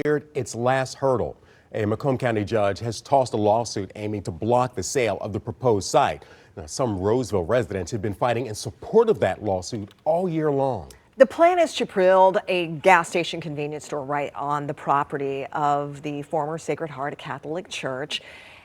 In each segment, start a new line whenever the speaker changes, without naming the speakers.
cleared its last hurdle. A Macomb County judge has tossed a lawsuit aiming to block the sale of the proposed site. Now, some Roseville residents have been fighting in support of that lawsuit all year long.
The plan is to build a gas station convenience store right on the property of the former Sacred Heart Catholic Church.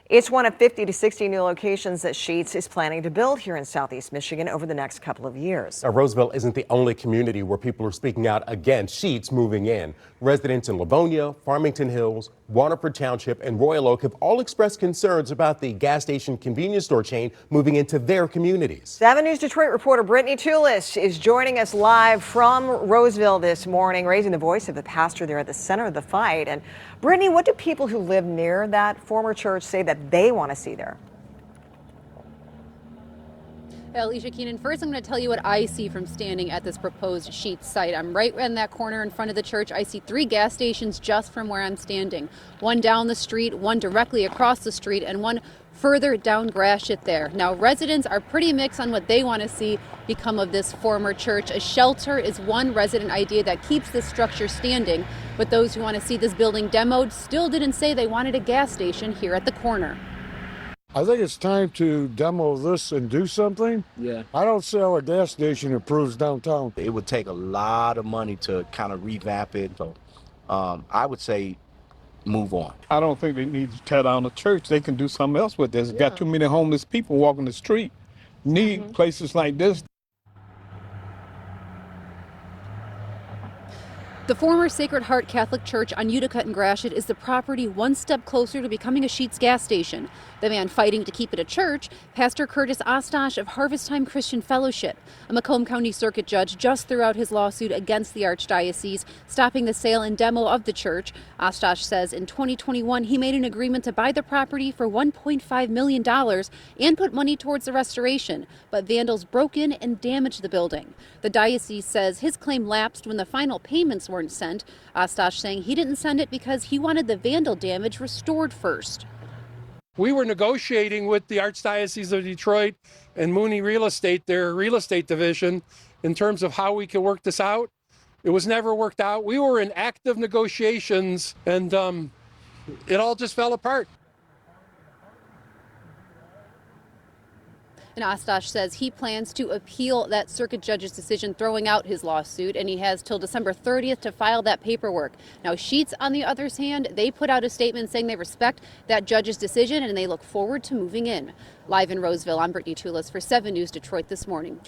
It's one of 50 to 60 new locations that Sheetz is planning to build here in Southeast Michigan over the next couple of years.
Now, Roseville isn't the only community where people are speaking out against Sheetz moving in. Residents in Livonia, Farmington Hills, Waterford Township, and Royal Oak have all expressed concerns about the gas station convenience store chain moving into their communities.
7 News Detroit reporter Brittany Tulis is joining us live from Roseville this morning, raising the voice of the pastor there at the center of the fight. And Brittany, what do people who live near that former church say that they want to see there?
Alicia Keenan, first I'm going to tell you what I see from standing at this proposed Sheetz site. I'm right in that corner in front of the church. I see 3 gas stations just from where I'm standing. One down the street, one directly across the street, and one further down Gratiot there. Now, residents are pretty mixed on what they want to see become of this former church. A shelter is one resident idea that keeps this structure standing, but those who want to see this building demoed still didn't say they wanted a gas station here at the corner.
I think it's time to demo this and do something.
Yeah.
I don't see how a gas station improves downtown.
It would take a lot of money to kind of revamp it. So I would say move on.
I don't think they need to tear down the church. They can do something else with this. Got too many homeless people walking the street. Need places like this.
The former Sacred Heart Catholic Church on Utica and Gratiot is the property one step closer to becoming a Sheetz gas station. The man fighting to keep it a church, Pastor Curtis Ostosh of Harvest Time Christian Fellowship. A Macomb County Circuit judge just threw out his lawsuit against the Archdiocese, stopping the sale and demo of the church. Ostosh says in 2021 he made an agreement to buy the property for $1.5 million and put money towards the restoration, but vandals broke in and damaged the building. The diocese says his claim lapsed when the final payments weren't sent. Ostosh saying he didn't send it because he wanted the vandal damage restored first.
We were negotiating with the Archdiocese of Detroit and Mooney Real Estate, their real estate division, in terms of how we could work this out. It was never worked out. We were in active negotiations and it all just fell apart.
And Ostosh says he plans to appeal that circuit judge's decision throwing out his lawsuit, and he has till December 30th to file that paperwork. Now, Sheetz, on the other hand, they put out a statement saying they respect that judge's decision and they look forward to moving in. Live in Roseville, I'm Brittany Tulis for 7 News Detroit this morning.